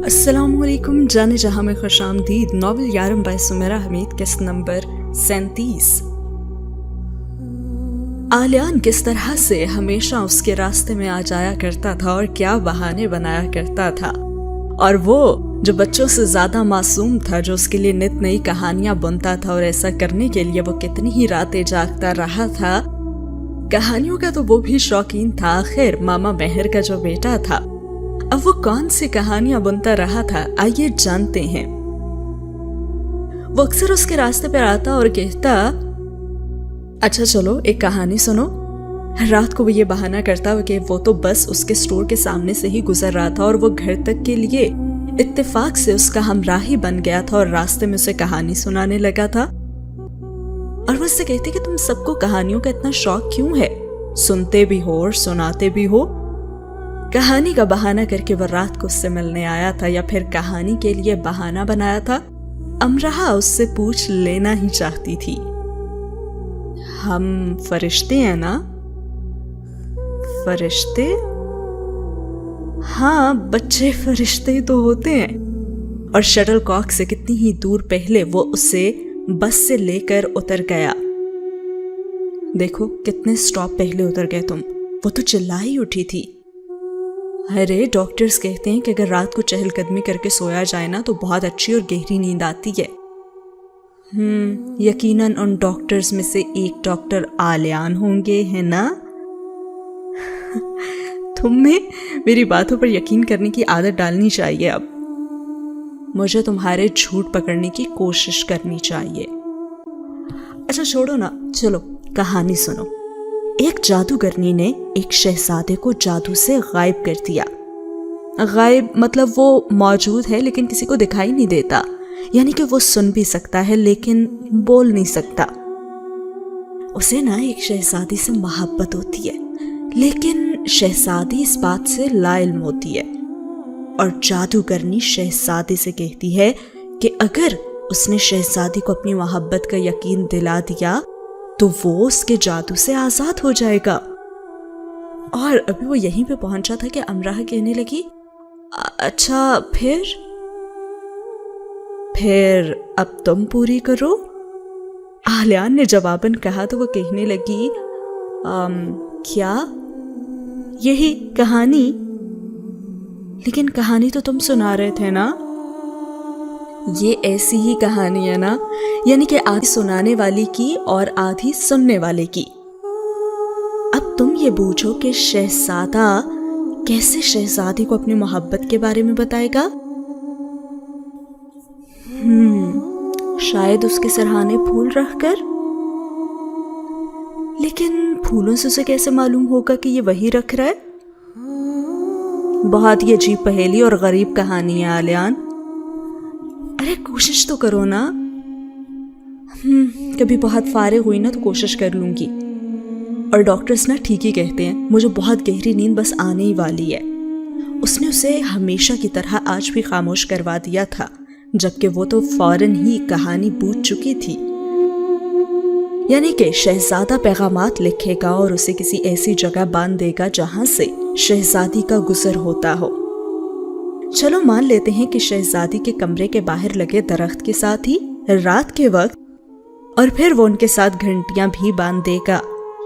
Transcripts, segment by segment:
अस्सलाम वालेकुम, जाने जहां में खुश आमदीद। नॉवल यारम बाय सुमेरा हमीद, किस्त नंबर 37। आलियान किस तरह से हमेशा उसके रास्ते में आ जाया करता था और क्या बहाने बनाया करता था, और वो जो बच्चों से ज्यादा मासूम था, जो उसके लिए नित नई कहानियां बुनता था, और ऐसा करने के लिए वो कितनी ही रातें जागता रहा था। कहानियों का तो वो भी शौकीन था, आखिर मामा मेहर का जो बेटा था। अब वो कौन सी कहानियां बुनता रहा था, आइए जानते हैं। वो अक्सर उसके रास्ते पर आता और कहता, अच्छा चलो एक कहानी सुनो। रात को वो ये बहाना करता कि वो तो बस उसके स्टोर के सामने से ही गुजर रहा था और वो घर तक के लिए इत्तेफाक से उसका हमराही बन गया था और रास्ते में उसे कहानी सुनाने लगा था। और वो उससे कहती कि तुम सबको कहानियों का इतना शौक क्यों है, सुनते भी हो और सुनाते भी हो। कहानी का बहाना करके वो रात को उससे मिलने आया था, या फिर कहानी के लिए बहाना बनाया था। अमराहा उससे पूछ लेना ही चाहती थी, हम फरिश्ते हैं ना? फरिश्ते? हाँ, बच्चे फरिश्ते तो होते हैं। और शटल कॉक से कितनी ही दूर पहले वो उसे बस से लेकर उतर गया। देखो कितने स्टॉप पहले उतर गए तुम। वो तो चिल्ला ही उठी थी। अरे डॉक्टर्स कहते हैं कि अगर रात को चहलकदमी करके सोया जाए ना तो बहुत अच्छी और गहरी नींद आती है। यकीनन उन डॉक्टर्स में से एक डॉक्टर आलियान होंगे, है ना? तुम्हें मेरी बातों पर यकीन करने की आदत डालनी चाहिए। अब मुझे तुम्हारे झूठ पकड़ने की कोशिश करनी चाहिए। अच्छा छोड़ो ना, चलो कहानी सुनो। एक जादूगरनी ने एक शहजादे को जादू से गायब कर दिया। गायब मतलब वो मौजूद है लेकिन किसी को दिखाई नहीं देता, यानी कि वो सुन भी सकता है लेकिन बोल नहीं सकता। उसे ना एक शहजादी से मोहब्बत होती है, लेकिन शहजादी इस बात से लाइल्म होती है। और जादूगरनी शहजादे से कहती है कि अगर उसने शहजादी को अपनी मोहब्बत का यकीन दिला दिया तो वो उसके जादू से आजाद हो जाएगा। और अभी वो यहीं पे पहुंचा था कि अमराह कहने लगी, अच्छा फिर अब तुम पूरी करो। आलियान ने जवाबन कहा तो वो कहने लगी, क्या? यही कहानी? लेकिन कहानी तो तुम सुना रहे थे ना? ये ऐसी ही कहानी है ना, यानी कि आधी सुनाने वाली की और आधी सुनने वाले की। अब तुम ये बूझो कि शहजादा कैसे शहजादी को अपनी मोहब्बत के बारे में बताएगा। शायद उसके सरहाने फूल रखकर। लेकिन फूलों से उसे कैसे मालूम होगा कि ये वही रख रहा है? बहुत ही अजीब पहेली और गरीब कहानी है आलियान। अरे कोशिश तो करो ना। कभी बहुत फारिग हुई ना तो कोशिश कर लूंगी। और डॉक्टर्स ना ठीक ही कहते हैं, मुझे बहुत गहरी नींद बस आने ही वाली है। उसने उसे हमेशा की तरह आज भी खामोश करवा दिया था, जबकि वो तो फौरन ही कहानी बूझ चुकी थी। यानी कि शहजादा पैगामात लिखेगा और उसे किसी ऐसी जगह बांध देगा जहां से शहजादी का गुजर होता हो। चलो मान लेते हैं कि शहजादी के कमरे के बाहर लगे दरख्त के साथ ही रात के वक्त, और फिर वो उनके साथ घंटियां भी बांध देगा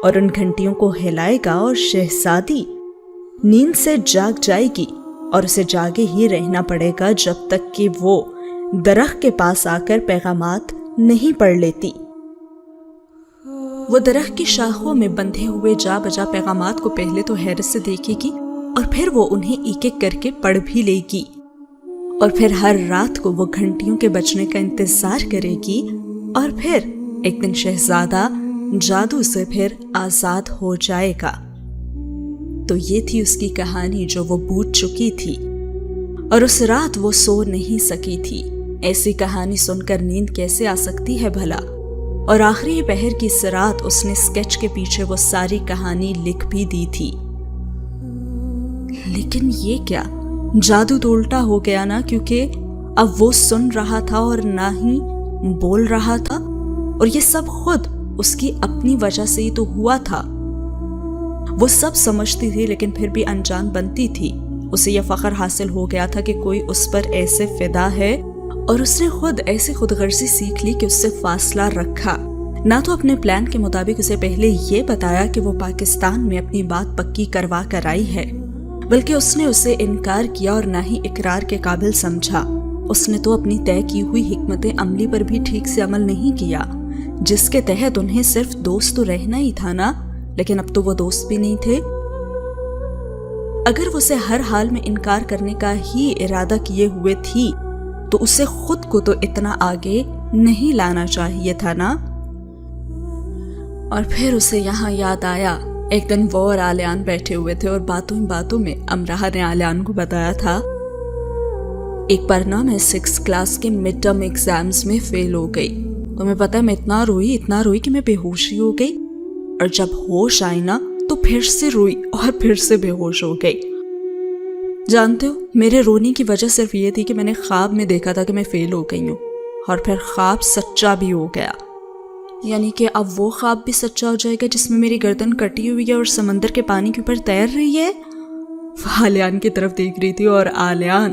और उन घंटियों को हिलाएगा और शहजादी नींद से जाग जाएगी और उसे जागे ही रहना पड़ेगा जब तक कि वो दरख्त के पास आकर पैगामात नहीं पढ़ लेती। वो दरख्त की शाखों में बंधे हुए जा बजा पैगामात को पहले तो हैरत से देखेगी और फिर वो उन्हें एक एक करके पढ़ भी लेगी। और फिर हर रात को वो घंटियों के बजने का इंतजार करेगी और फिर एक दिन शहजादा जादू से फिर आजाद हो जाएगा। तो ये थी उसकी कहानी जो वो बूझ चुकी थी, और उस रात वो सो नहीं सकी थी। ऐसी कहानी सुनकर नींद कैसे आ सकती है भला? और आखिरी पहर की इस रात उसने स्केच के पीछे वो सारी कहानी लिख भी दी थी। लेकिन ये क्या, जादू तो उल्टा हो गया ना, क्योंकि अब वो सुन रहा था और ना ही बोल रहा था, और ये सब खुद उसकी अपनी वजह से ही तो हुआ था। वो सब समझती थी लेकिन फिर भी अनजान बनती थी اسے یہ فخر حاصل ہو گیا تھا کہ کوئی اس پر ایسے فدا ہے، اور اس نے خود ایسی خود غرضی سیکھ لی کہ اس سے فاصلہ رکھا۔ نہ تو اپنے پلان کے مطابق اسے پہلے یہ بتایا کہ وہ پاکستان میں اپنی بات پکی کروا کر آئی ہے، بلکہ اس نے اسے انکار کیا اور نہ ہی اقرار کے قابل سمجھا۔ اس نے تو اپنی طے کی ہوئی حکمت عملی پر بھی ٹھیک سے عمل نہیں کیا، جس کے تحت انہیں صرف دوست تو رہنا ہی تھا نا، لیکن اب تو وہ دوست بھی نہیں تھے۔ اگر وہ اسے ہر حال میں انکار کرنے کا ہی ارادہ کیے ہوئے تھی تو اسے خود کو تو اتنا آگے نہیں لانا چاہیے تھا نا۔ اور پھر اسے یہاں یاد آیا، ایک دن وہ اور آلیان بیٹھے ہوئے تھے اور باتوں میں امراہ نے آلیان کو بتایا تھا، ایک بار نا میں 6 کلاس کے مڈ ٹرم ایگزامز میں فیل ہو گئی۔ تمہیں پتہ ہے میں اتنا روئی کہ میں بے ہوشی ہو گئی، اور جب ہوش آئی نا تو پھر سے روئی اور پھر سے بے ہوش ہو گئی۔ جانتے ہو میرے رونے کی وجہ صرف یہ تھی کہ میں نے خواب میں دیکھا تھا کہ میں فیل ہو گئی ہوں، اور پھر خواب سچا بھی ہو گیا۔ یعنی کہ اب وہ خواب بھی سچا ہو جائے گا جس میں میری گردن کٹی ہوئی ہے اور سمندر کے پانی کے اوپر تیر رہی ہے۔ وہ آلیان کی طرف دیکھ رہی تھی اور آلیان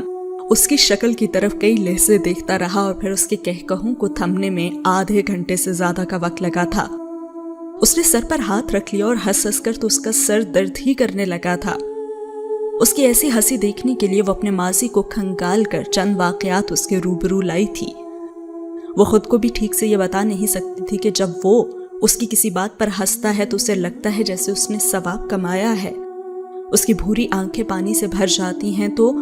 اس کی شکل کی طرف کئی لہجے دیکھتا رہا، اور پھر اس کے کہکہوں کو تھمنے میں آدھے گھنٹے سے زیادہ کا وقت لگا تھا۔ اس نے سر پر ہاتھ رکھ لیا اور ہنس کر تو اس کا سر درد ہی کرنے لگا تھا۔ اس کی ایسی ہنسی دیکھنے کے لیے وہ اپنے ماضی کو کھنگال کر چند واقعات اس کے روبرو لائی تھی۔ وہ خود کو بھی ٹھیک سے یہ بتا نہیں سکتی تھی کہ جب وہ اس کی کسی بات پر ہنستا ہے تو اسے لگتا ہے جیسے اس نے ثواب کمایا ہے۔ اس کی بھوری آنکھیں پانی سے بھر جاتی ہیں تو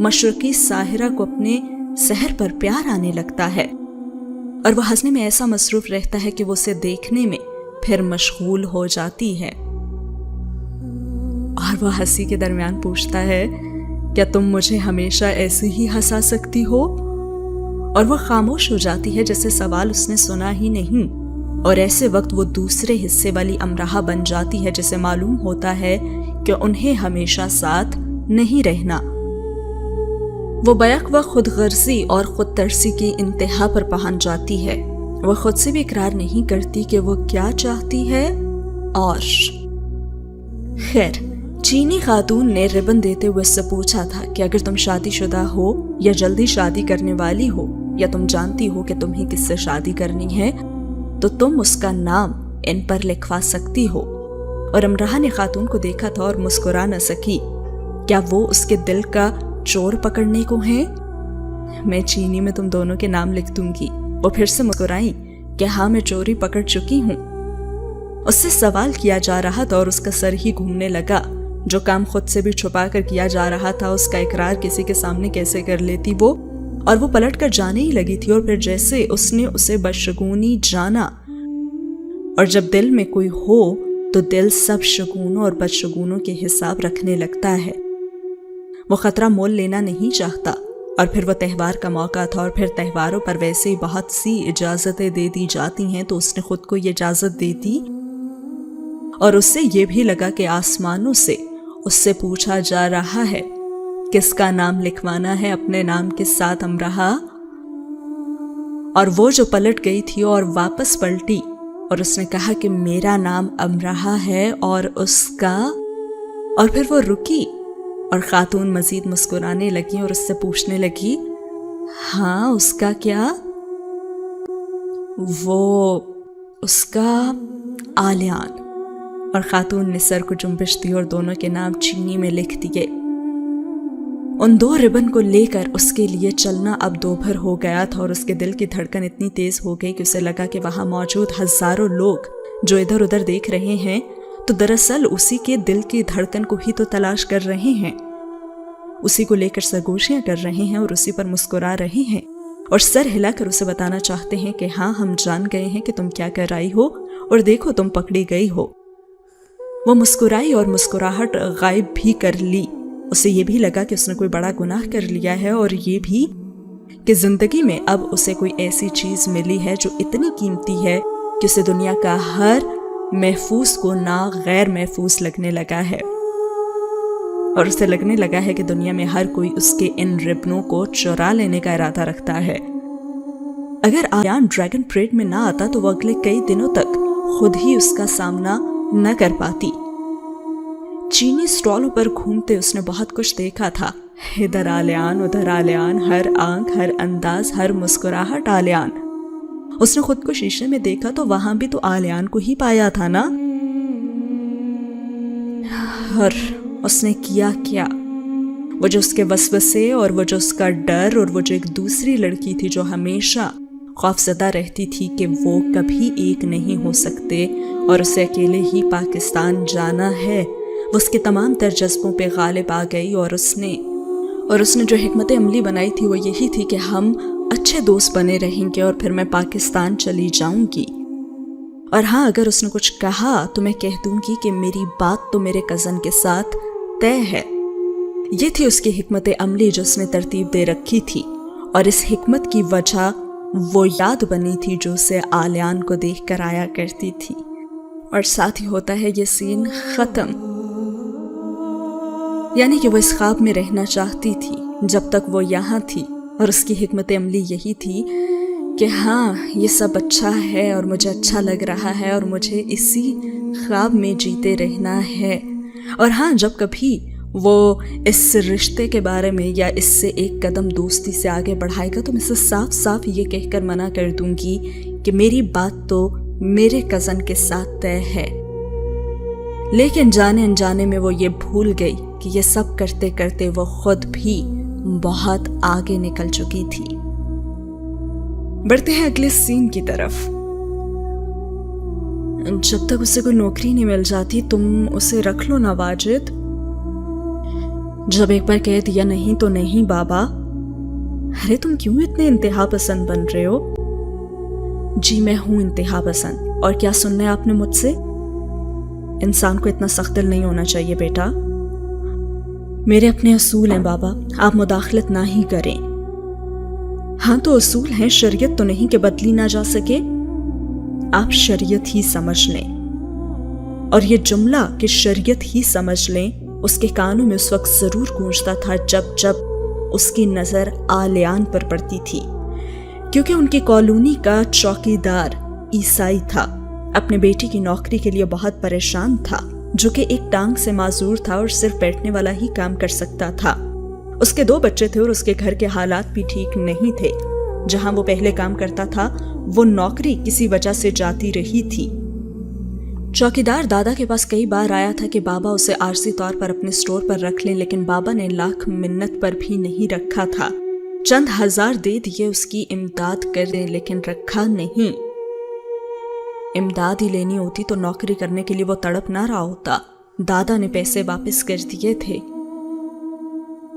مشرقی ساحرہ کو اپنے سحر پر پیار آنے لگتا ہے، اور وہ ہنسنے میں ایسا مصروف رہتا ہے کہ وہ اسے دیکھنے میں پھر مشغول ہو جاتی ہے۔ اور وہ ہنسی کے درمیان پوچھتا ہے، کیا تم مجھے ہمیشہ ایسے ہی ہنسا سکتی ہو؟ اور وہ خاموش ہو جاتی ہے جیسے سوال اس نے سنا ہی نہیں، اور ایسے وقت وہ دوسرے حصے والی امراہ بن جاتی ہے جسے معلوم ہوتا ہے کہ انہیں ہمیشہ ساتھ نہیں رہنا۔ وہ بیک وقت خود غرضی اور خود ترسی کی انتہا پر پہنچ جاتی ہے۔ وہ خود سے بھی اقرار نہیں کرتی کہ وہ کیا چاہتی ہے۔ اور خیر، چینی خاتون نے ربن دیتے ہوئے اس سے پوچھا تھا کہ اگر تم شادی شدہ ہو یا جلدی شادی کرنے والی ہو، یا تم جانتی ہو کہ تمہیں کس سے شادی کرنی ہے، تو تم اس کا نام ان پر لکھوا سکتی ہو۔ اور امراہ نے خاتون کو دیکھا تھا اور مسکرا نہ سکی۔ کیا وہ اس کے دل کا چور پکڑنے کو ہیں؟ میں چینی میں تم دونوں کے نام لکھ دوں گی۔ وہ پھر سے مسکرائی کہ ہاں میں چوری پکڑ چکی ہوں۔ اس سے سوال کیا جا رہا تھا اور اس کا سر ہی گھومنے لگا۔ جو کام خود سے بھی چھپا کر کیا جا رہا تھا اس کا اقرار کسی کے سامنے کیسے کر لیتی وہ، اور وہ پلٹ کر جانے ہی لگی تھی، اور پھر جیسے اس نے اسے بدشگونی جانا، اور جب دل میں کوئی ہو تو دل سب شگونوں اور بدشگونوں کے حساب رکھنے لگتا ہے۔ وہ خطرہ مول لینا نہیں چاہتا، اور پھر وہ تہوار کا موقع تھا، اور پھر تہواروں پر ویسے ہی بہت سی اجازتیں دے دی جاتی ہیں، تو اس نے خود کو یہ اجازت دے دی، اور اس سے یہ بھی لگا کہ آسمانوں سے اس سے پوچھا جا رہا ہے کس کا نام لکھوانا ہے اپنے نام کے ساتھ امراہ۔ اور وہ جو پلٹ گئی تھی اور واپس پلٹی، اور اس نے کہا کہ میرا نام امراہ ہے اور اس کا، اور پھر وہ رکی اور خاتون مزید مسکرانے لگی اور اس سے پوچھنے لگی، ہاں اس کا کیا؟ وہ اس کا آلیان۔ اور خاتون نے سر کو جنبش دی اور دونوں کے نام چینی میں لکھ دیے۔ ان دو ربن کو لے کر اس کے لیے چلنا اب دوپہر ہو گیا تھا، اور اس کے دل کی دھڑکن اتنی تیز ہو گئی کہ اسے لگا کہ وہاں موجود ہزاروں لوگ جو ادھر ادھر دیکھ رہے ہیں تو دراصل اسی کے دل کی دھڑکن کو ہی تو تلاش کر رہے ہیں، اسی کو لے کر سرگوشیاں کر رہے ہیں اور اسی پر مسکرا رہے ہیں، اور سر ہلا کر اسے بتانا چاہتے ہیں کہ ہاں ہم جان گئے ہیں کہ تم کیا کر آئی ہو، اور دیکھو تم پکڑی گئی ہو۔ وہ مسکرائی اور مسکراہٹ غائب بھی کر لی۔ اسے یہ بھی لگا کہ اس نے کوئی بڑا گناہ کر لیا ہے، اور یہ بھی کہ زندگی میں اب اسے کوئی ایسی چیز ملی ہے جو اتنی قیمتی ہے کہ اسے دنیا کا ہر محفوظ کو نا غیر محفوظ لگنے لگا ہے، اور اسے لگنے لگا ہے کہ دنیا میں ہر کوئی اس کے ان ربنوں کو چرا لینے کا ارادہ رکھتا ہے۔ اگر آلیان ڈریگن پریڈ میں نہ آتا تو وہ اگلے کئی دنوں تک خود ہی اس کا سامنا نہ کر پاتی۔ चीनी स्टॉलों पर घूमते उसने बहुत कुछ देखा था। इधर आलियान, उधर आलियान, हर आंख, हर अंदाज, हर मुस्कुराहट आलियान। उसने खुद को शीशे में देखा तो वहां भी तो आलियान को ही पाया था ना। और उसने किया क्या? वो जो उसके वसवसे और वो जो उसका डर और वो जो एक दूसरी लड़की थी जो हमेशा खौफजदा रहती थी कि वो कभी एक नहीं हो सकते और उसे अकेले ही पाकिस्तान जाना है, वो उसके तमाम तर जज्बों पे गालिब आ गई। और उसने जो हिकमत अमली बनाई थी वो यही थी कि हम अच्छे दोस्त बने रहेंगे और फिर मैं पाकिस्तान चली जाऊंगी। और हाँ, अगर उसने कुछ कहा तो मैं कह दूंगी कि मेरी बात तो मेरे कज़न के साथ तय है। ये थी उसकी हिकमत अमली जो उसने तरतीब दे रखी थी। और इस हिकमत की वजह वो याद बनी थी जो उसे आलियान को देख कर आया करती थी। और साथ ही होता है ये सीन ख़त्म। यानी कि वो इस ख्वाब में रहना चाहती थी जब तक वो यहाँ थी। और उसकी हिकमत अमली यही थी कि हाँ, ये सब अच्छा है और मुझे अच्छा लग रहा है और मुझे इसी ख्वाब में जीते रहना है। और हाँ, जब कभी वो इस रिश्ते के बारे में या इससे एक कदम दोस्ती से आगे बढ़ाएगा तो मैं इसे साफ साफ ये कहकर मना कर दूंगी कि मेरी बात तो मेरे कज़न के साथ तय है। लेकिन जाने अनजाने में वो ये भूल गई कि ये सब करते करते वो खुद भी बहुत आगे निकल चुकी थी। बढ़ते हैं अगले सीन की तरफ। जब तक उसे कोई नौकरी नहीं मिल जाती तुम उसे रख लो ना वाजिद। जब एक बार कह दिया नहीं तो नहीं बाबा। अरे तुम क्यों इतने इंतहा पसंद बन रहे हो? जी मैं हूं इंतहा पसंद। और क्या सुनना है आपने मुझसे? इंसान को इतना सख्त दिल नहीं होना चाहिए बेटा। मेरे अपने असूल हैं बाबा, आप मुदाखलत ना ही करें। हाँ तो असूल हैं, शरीयत तो नहीं कि बदली ना जा सके। आप शरीयत ही समझ लें। और ये जुमला कि शरीयत ही समझ लें उसके कानों में उस वक्त जरूर गूंजता था जब जब उसकी नजर आलियान पर पड़ती थी, क्योंकि उनकी कॉलोनी का चौकीदार ईसाई था, अपने बेटी की नौकरी के लिए बहुत परेशान था, जो कि एक टांग से माजूर था और सिर्फ बैठने वाला ही काम कर सकता था। उसके 2 बच्चे थे और उसके घर के हालात भी ठीक नहीं थे। जहां वो पहले काम करता था वो नौकरी किसी वजह से जाती रही थी। चौकीदार दादा के पास कई बार आया था कि बाबा उसे आरसी तौर पर अपने स्टोर पर रख लें, लेकिन बाबा ने लाख मिन्नत पर भी नहीं रखा था। चंद हजार दे दिए उसकी इमदाद कर दे, लेकिन रखा नहीं। इमदाद ही लेनी होती तो नौकरी करने के लिए वो तड़प ना रहा होता। दादा ने पैसे वापस कर दिए थे।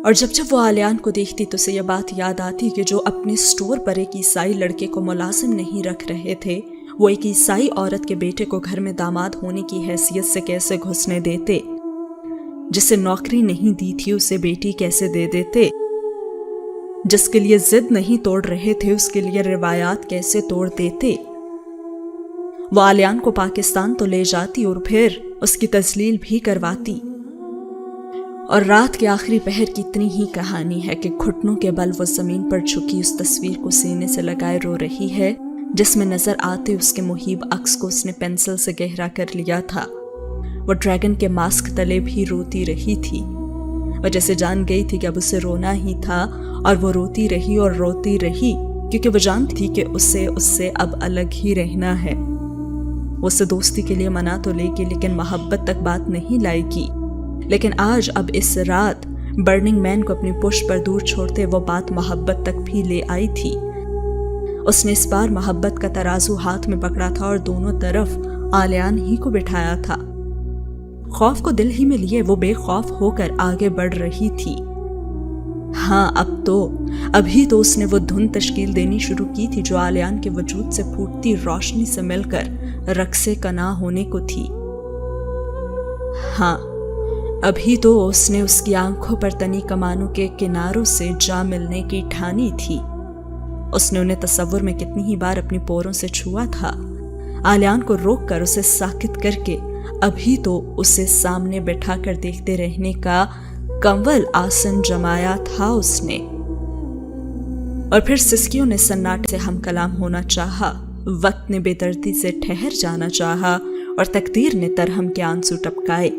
और जब जब वो आलियान को देखती तो उसे यह बात याद आती कि जो अपने स्टोर पर एक ईसाई लड़के को मुलाजिम नहीं रख रहे थे, वो एक ईसाई औरत के बेटे को घर में दामाद होने की हैसियत से कैसे घुसने देते। जिसे नौकरी नहीं दी थी उसे बेटी कैसे दे देते। जिसके लिए जिद नहीं तोड़ रहे थे उसके लिए रिवायात कैसे तोड़ देते। वो आलियान को पाकिस्तान तो ले जाती और फिर उसकी तजलील भी करवाती। और रात के आखिरी पहर की इतनी ही कहानी है कि घुटनों के बल वो जमीन पर झुकी उस तस्वीर को सीने से लगाए रो रही है, जिसमें नजर आते उसके मुहीब अक्स को उसने पेंसिल से गहरा कर लिया था। वो ड्रैगन के मास्क तले भी रोती रही थी। वह जैसे जान गई थी कि अब उसे रोना ही था, और वो रोती रही और रोती रही क्योंकि वो जानती थी कि उससे अब अलग ही रहना है। वो उसे दोस्ती के लिए मना तो लेगी लेकिन मोहब्बत तक बात नहीं लाएगी। लेकिन आज अब इस रात बर्निंग मैन को अपनी पुष्ट पर दूर छोड़ते वो बात मोहब्बत तक भी ले आई थी। उसने इस बार मोहब्बत का तराजू हाथ में पकड़ा था और दोनों तरफ आलियान ही को बिठाया था। खौफ को दिल ही में लिए वो बेखौफ होकर आगे बढ़ रही थी। हाँ, अभी तो उसने वो धुन तश्कील देनी शुरू की थी जो आलियान के वजूद से फूटती रोशनी से मिलकर रक्से कना होने को थी। हाँ, अभी तो उसने उसकी आंखों पर तनी कमानों के किनारों से जा मिलने की ठानी थी। उसने उन्हें तसव्वुर में कितनी ही बार अपनी पोरों से छुआ था। आलियान को रोक कर उसे साकित करके अभी तो उसे सामने बैठा कर देखते रहने का कंवल आसन जमाया था उसने। और फिर सिसकियों ने सन्नाटे से हम कलाम होना चाहा, वक्त ने बेदर्दी से ठहर जाना चाहा और तकदीर ने तरहम के आंसू टपकाए।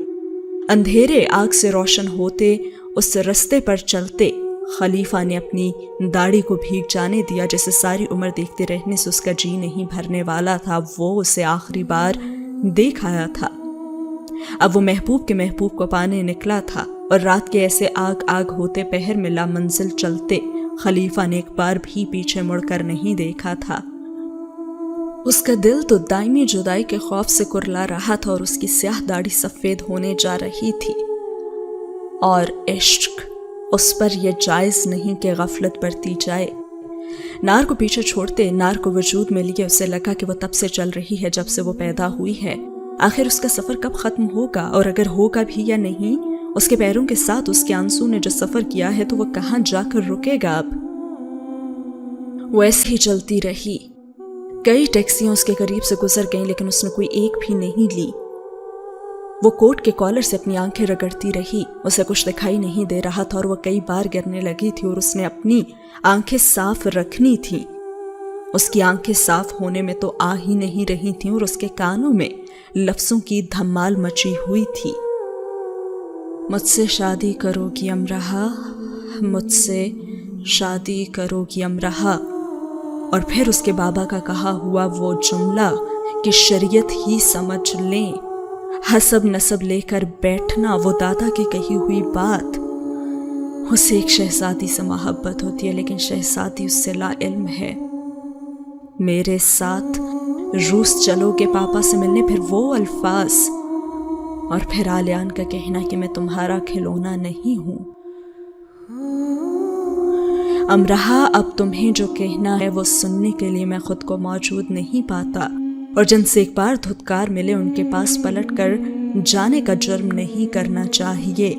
अंधेरे आग से रोशन होते उस रास्ते पर चलते खलीफा ने अपनी दाढ़ी को भीग जाने दिया, जैसे सारी उम्र देखते रहने से उसका जी नहीं भरने वाला था। वो उसे आखिरी बार देख आया था। अब वो महबूब के महबूब को पाने निकला था और रात के ऐसे आग आग होते पहर में लामंजिल चलते खलीफा ने एक बार भी पीछे मुड़कर नहीं देखा था। उसका दिल तो दायमी जुदाई के खौफ से कुरला रहा था और उसकी स्याह दाढ़ी सफेद होने जा रही थी। और इश्क उस पर यह जायज नहीं कि गफलत बरती जाए। नार को पीछे छोड़ते नार को वजूद में लिए उसे लगा कि वो तब से चल रही है जब से वो पैदा हुई है। आखिर उसका सफर कब खत्म होगा, और अगर होगा भी या नहीं, उसके पैरों के साथ उसके आंसू ने जो सफर किया है तो वो कहां जाकर रुकेगा। अब वो ऐसे ही चलती रही। कई टैक्सियां उसके करीब से गुजर गईं, लेकिन उसने कोई एक भी नहीं ली। वो कोट के कॉलर से अपनी आंखें रगड़ती रही। उसे कुछ दिखाई नहीं दे रहा था और वो कई बार गिरने लगी थी और उसने अपनी आंखें साफ रखनी थी। उसकी आंखें साफ होने में तो आ ही नहीं रही थीं और उसके कानों में लफ्जों की धमाल मची हुई थी। मुझसे शादी करोगी अमरहा, मुझसे शादी करोगी अमरहा। और फिर उसके बाबा का कहा हुआ वो जुमला कि शरीयत ही समझ लें, हसब नसब लेकर बैठना, वो दादा की कही हुई बात। उसे एक शहजादी से मोहब्बत होती है, लेकिन शहजादी उससे ला इल्म है। मेरे साथ रूस चलोगे पापा से मिलने, फिर वो अल्फाज, और फिर आलियान का कहना कि मैं तुम्हारा खिलौना नहीं हूं। अमरहा, अब तुम्हें जो कहना है वो सुनने के लिए मैं खुद को मौजूद नहीं पाता, और जिनसे एक बार धुतकार मिले उनके पास पलट कर जाने का जुर्म नहीं करना चाहिए।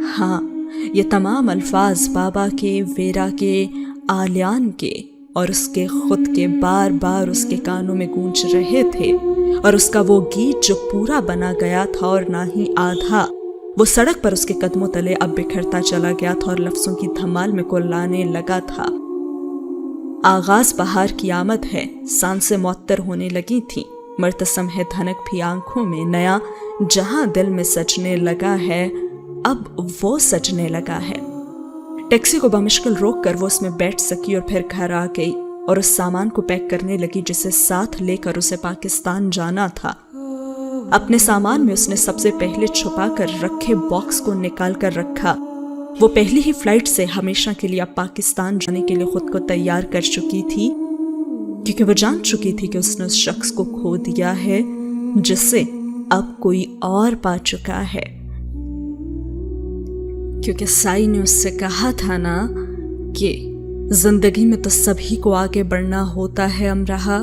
हाँ, ये तमाम अल्फाज बाबा के, वेरा के, आलियान के और उसके खुद के बार बार उसके कानों में गूंज रहे थे। और उसका वो गीत जो पूरा बना गया था और ना ही आधा, वो सड़क पर उसके कदमों तले अब बिखरता चला गया था और लफ्जों की धमाल में कुर्लाने लगा था। आगाज बहार की आमद है, सांसें मुअत्तर होने लगी थी। मरतसम है धनक भी आंखों में, नया जहां दिल में सजने लगा है, अब वो सजने लगा है। टैक्सी को बमुश्किल रोक कर वो उसमें बैठ सकी और फिर घर आ गई और उस सामान को पैक करने लगी जिसे साथ लेकर उसे पाकिस्तान जाना था। अपने सामान में उसने सबसे पहले छुपा कर रखे बॉक्स को निकाल कर रखा। वो पहली ही फ्लाइट से हमेशा के लिए अब पाकिस्तान जाने के लिए खुद को तैयार कर चुकी थी, क्योंकि वो जान चुकी थी कि उसने उस शख्स को खो दिया है जिसे अब कोई और पा चुका है। क्योंकि साई ने उससे कहा था ना कि जिंदगी में तो सभी को आगे बढ़ना होता है अमरहा,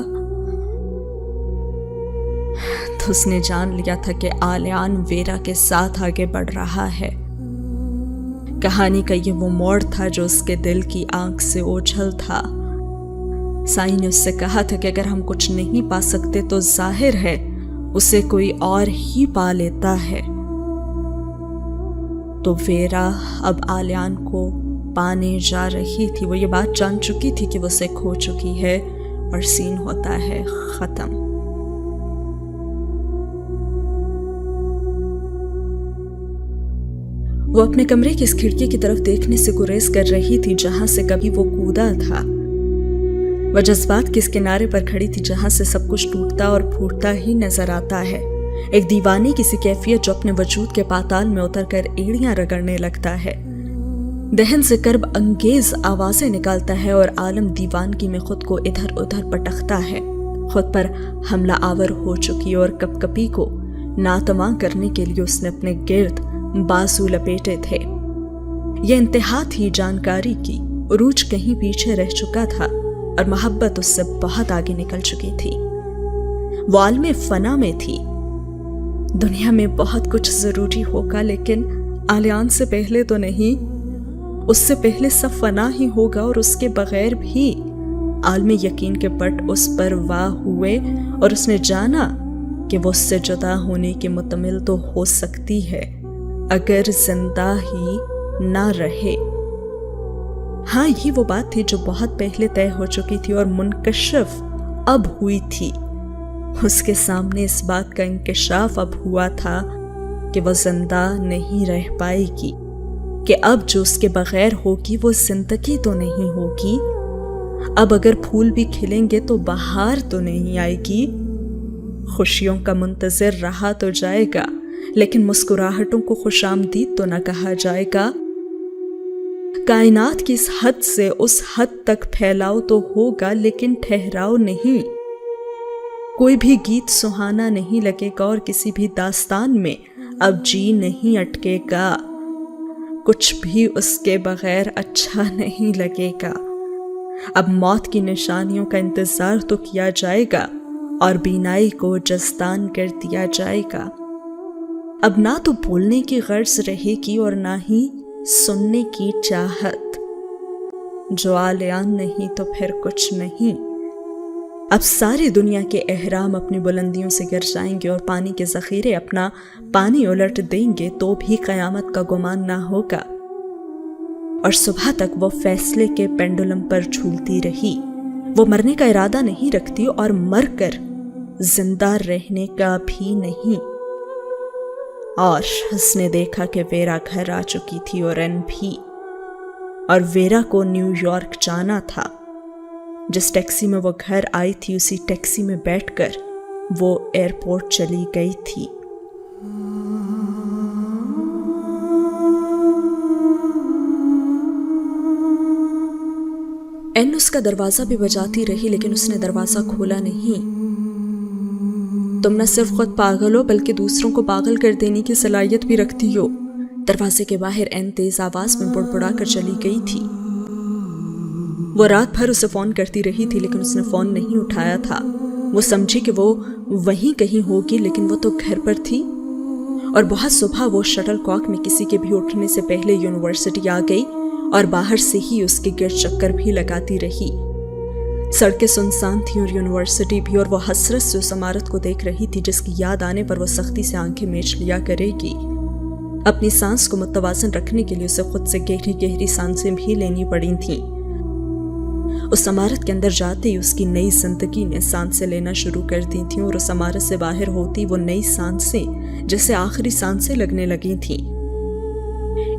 तो उसने जान लिया था कि आलियान वेरा के साथ आगे बढ़ रहा है। कहानी का ये वो मोड़ था जो उसके दिल की आंख से ओझल था। साई ने उससे कहा था कि अगर हम कुछ नहीं पा सकते तो जाहिर है उसे कोई और ही पा लेता है। तो वेरा अब आलियान को पाने जा रही थी। वो ये बात जान चुकी थी कि वो उसे खो चुकी है और सीन होता है खत्म। वो अपने कमरे की इस खिड़की की तरफ देखने से गुरेज कर रही थी जहां से कभी वो कूदा था। वह जज्बात के इस किनारे पर खड़ी थी जहां से सब कुछ टूटता और फूटता ही नजर आता है। एक दीवानी किसी कैफियत जो अपने वजूद के पाताल में उतरकर एड़ियां रगड़ने लगता है, दहन से कर्ब अंगेज आवाजें निकालता है और आलम दीवानगी में खुद को इधर उधर पटकता है। खुद पर हमला आवर हो चुकी और कपकपी को नातमा करने के लिए उसने अपने गिर्द बाजू लपेटे थे। यह इंतहा थी जानकारी की। उरूज कहीं पीछे रह चुका था और मोहब्बत उससे बहुत आगे निकल चुकी थी। वो आलमे फना में थी। दुनिया में बहुत कुछ जरूरी होगा, लेकिन आलियान से पहले तो नहीं, उससे पहले सब फना ही होगा और उसके बगैर भी। आलमे यकीन के पट उस पर वाह हुए और उसने जाना कि वो उससे जुदा होने के मुतमिल तो हो सकती है अगर जिंदा ही ना रहे। हाँ, ये वो बात थी जो बहुत पहले तय हो चुकी थी और मुनकशिफ अब हुई थी। اس کے سامنے اس بات کا انکشاف اب ہوا تھا کہ وہ زندہ نہیں رہ پائے گی، کہ اب جو اس کے بغیر ہوگی وہ زندگی تو نہیں ہوگی۔ اب اگر پھول بھی کھلیں گے تو بہار تو نہیں آئے گی۔ خوشیوں کا منتظر رہا تو جائے گا، لیکن مسکراہٹوں کو خوش آمدید تو نہ کہا جائے گا۔ کائنات کی اس حد سے اس حد تک پھیلاؤ تو ہوگا، لیکن ٹھہراؤ نہیں۔ کوئی بھی گیت سہانا نہیں لگے گا اور کسی بھی داستان میں اب جی نہیں اٹکے گا۔ کچھ بھی اس کے بغیر اچھا نہیں لگے گا۔ اب موت کی نشانیوں کا انتظار تو کیا جائے گا اور بینائی کو جزدان کر دیا جائے گا۔ اب نہ تو بولنے کی غرض رہے گی اور نہ ہی سننے کی چاہت۔ جو آلیان نہیں تو پھر کچھ نہیں۔ اب ساری دنیا کے احرام اپنی بلندیوں سے گر جائیں گے اور پانی کے ذخیرے اپنا پانی الٹ دیں گے، تو بھی قیامت کا گمان نہ ہوگا۔ اور صبح تک وہ فیصلے کے پینڈولم پر جھولتی رہی۔ وہ مرنے کا ارادہ نہیں رکھتی اور مر کر زندہ رہنے کا بھی نہیں۔ اور اس نے دیکھا کہ ویرا گھر آ چکی تھی اور این بھی، اور ویرا کو نیو یارک جانا تھا۔ جس ٹیکسی میں وہ گھر آئی تھی اسی ٹیکسی میں بیٹھ کر وہ ایئرپورٹ چلی گئی تھی۔ این اس کا دروازہ بھی بجاتی رہی، لیکن اس نے دروازہ کھولا نہیں۔ تم نہ صرف خود پاگل ہو بلکہ دوسروں کو پاگل کر دینے کی صلاحیت بھی رکھتی ہو۔ دروازے کے باہر این تیز آواز میں بڑبڑا کر چلی گئی تھی۔ وہ رات بھر اسے فون کرتی رہی تھی، لیکن اس نے فون نہیں اٹھایا تھا۔ وہ سمجھی کہ وہ وہیں کہیں ہوگی، لیکن وہ تو گھر پر تھی۔ اور بہت صبح وہ شٹل کاک میں کسی کے بھی اٹھنے سے پہلے یونیورسٹی آ گئی اور باہر سے ہی اس کے گرد چکر بھی لگاتی رہی۔ سڑکیں سنسان تھیں اور یونیورسٹی بھی، اور وہ حسرت سے اس عمارت کو دیکھ رہی تھی جس کی یاد آنے پر وہ سختی سے آنکھیں میچ لیا کرے گی۔ اپنی سانس کو متوازن رکھنے کے لیے اسے خود سے گہری گہری سانسیں بھی لینی پڑی تھیں۔ اس عمارت کے اندر جاتے ہی اس کی نئی زندگی نے سانسیں لینا شروع کر دی تھیں، اور اس عمارت سے باہر ہوتی وہ نئی سانسیں جیسے آخری سانسیں لگنے لگی تھیں۔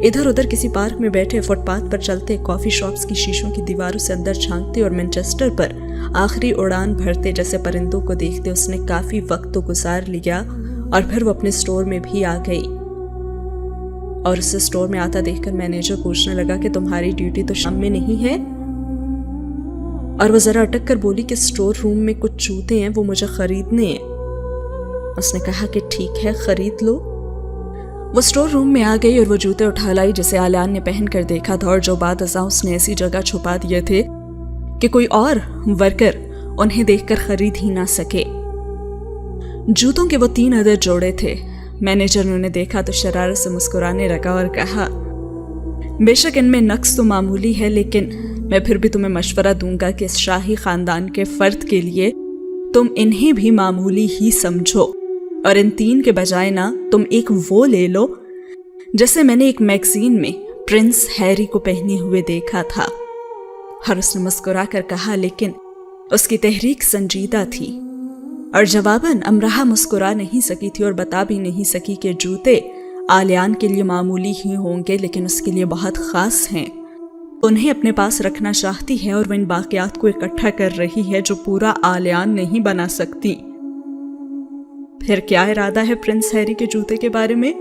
ادھر ادھر کسی پارک میں بیٹھے، فٹ پاتھ پر چلتے، کافی شاپس کی شیشوں کی دیواروں سے اندر جھانکتے اور مینچسٹر پر آخری اڑان بھرتے جیسے پرندوں کو دیکھتے اس نے کافی وقت تو گزار لیا، اور پھر وہ اپنے سٹور میں بھی آ گئی۔ اور اسے سٹور میں آتا دیکھ کر مینیجر پوچھنے لگا کہ تمہاری ڈیوٹی تو شام میں نہیں ہے؟ اور وہ ذرا اٹک کر بولی کہ سٹور روم میں کچھ جوتے ہیں، وہ مجھے خریدنے ہیں۔ اس نے کہا کہ ٹھیک ہے، خرید لو۔ وہ سٹور روم میں آ گئی اور وہ جوتے اٹھا لائی جسے آلیان نے پہن کر دیکھا تھا، اور جو بعد ازاں اس نے ایسی جگہ چھپا دیے تھے کہ کوئی اور ورکر انہیں دیکھ کر خرید ہی نہ سکے۔ جوتوں کے وہ 3 عدد جوڑے تھے۔ مینیجر نے انہیں دیکھا تو شرارت سے مسکرانے لگا اور کہا، بے شک ان میں نقص تو معمولی ہے، لیکن میں پھر بھی تمہیں مشورہ دوں گا کہ اس شاہی خاندان کے فرد کے لیے تم انہیں بھی معمولی ہی سمجھو، اور ان 3 کے بجائے نہ تم ایک وہ لے لو جیسے میں نے ایک میگزین میں پرنس ہیری کو پہنے ہوئے دیکھا تھا۔ اور اس نے مسکرا کر کہا، لیکن اس کی تحریک سنجیدہ تھی، اور جواباً امرہ مسکرا نہیں سکی تھی اور بتا بھی نہیں سکی کہ جوتے آلیان کے لیے معمولی ہی ہوں گے، لیکن اس کے لیے بہت خاص ہیں۔ انہیں اپنے پاس رکھنا چاہتی ہے اور وہ ان باقیات کو اکٹھا کر رہی ہے جو پورا آلیان نہیں بنا سکتی۔ پھر کیا ارادہ ہے پرنس ہیری کے جوتے کے بارے میں؟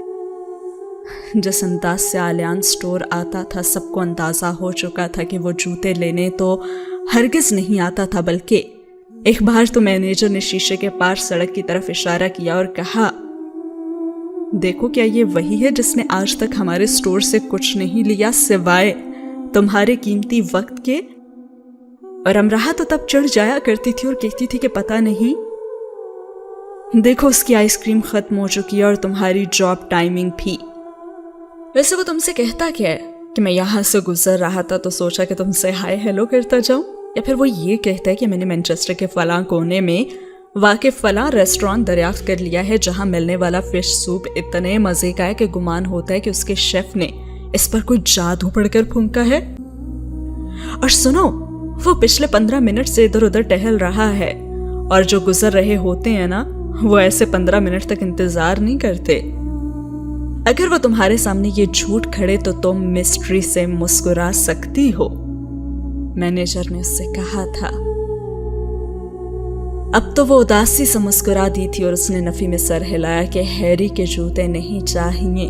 جس انداز سے آلیان سٹور آتا تھا سب کو اندازہ ہو چکا تھا کہ وہ جوتے لینے تو ہرگز نہیں آتا تھا، بلکہ ایک بار تو مینیجر نے شیشے کے پار سڑک کی طرف اشارہ کیا اور کہا، دیکھو کیا یہ وہی ہے جس نے آج تک ہمارے سٹور سے کچھ نہیں لیا سوائے تمہارے قیمتی وقت کے؟ اور امرہ تو تب چڑھ جایا کرتی تھی اور کہتی تھی کہ پتہ نہیں، دیکھو اس کی آئس کریم ختم ہو چکی ہے اور تمہاری جاب ٹائمنگ بھی۔ ویسے وہ تم سے کہتا کیا ہے کہ میں یہاں سے گزر رہا تھا تو سوچا کہ تم سے ہائے ہیلو کرتا جاؤں، یا پھر وہ یہ کہتا ہے کہ میں نے مینچسٹر کے فلاں کونے میں واقع فلاں ریسٹورانٹ دریافت کر لیا ہے جہاں ملنے والا فش سوپ اتنے مزے کا ہے کہ گمان ہوتا ہے کہ اس کے شیف نے اس پر کوئی جادو پڑھ کر پھونکا ہے۔ اور سنو، وہ پچھلے 15 منٹ سے ادھر ادھر ٹہل رہا ہے اور جو گزر رہے ہوتے ہیں نا وہ ایسے 15 منٹ تک انتظار نہیں کرتے. اگر وہ تمہارے سامنے یہ جھوٹ کھڑے تو تم مسٹری سے مسکرا سکتی ہو، مینیجر نے اس سے کہا تھا. اب تو وہ اداسی سے مسکرا دی تھی اور اس نے نفی میں سر ہلایا کہ ہیری کے جوتے نہیں چاہیے.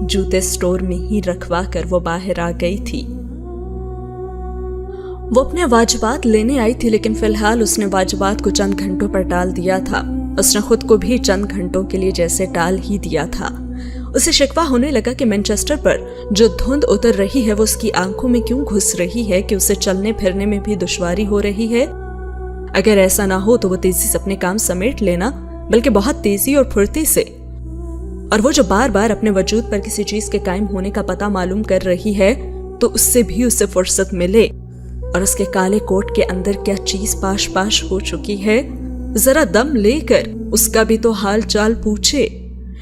جوتے سٹور میں ہی رکھوا کر وہ باہر آ گئی تھی. وہ اپنے واجبات لینے آئی تھی، لیکن فی الحال اس نے واجبات کو چند گھنٹوں پر ٹال دیا تھا. اس نے خود کو بھی چند گھنٹوں کے لیے جیسے ٹال ہی دیا تھا. اسے شکوہ ہونے لگا کہ مینچسٹر پر جو دھند اتر رہی ہے وہ اس کی آنکھوں میں کیوں گھس رہی ہے کہ اسے چلنے پھرنے میں بھی دشواری ہو رہی ہے. اگر ایسا نہ ہو تو وہ تیزی سے اپنے کام سمیٹ لینا، بلکہ بہت تیزی اور پھرتی سے. اور وہ جو بار بار اپنے وجود پر کسی چیز کے قائم ہونے کا پتہ معلوم کر رہی ہے تو اس سے بھی اسے فرصت ملے. اور اس کے کالے کوٹ کے اندر کیا چیز پاش پاش ہو چکی ہے، ذرا دم لے کر اس کا بھی تو حال چال پوچھے.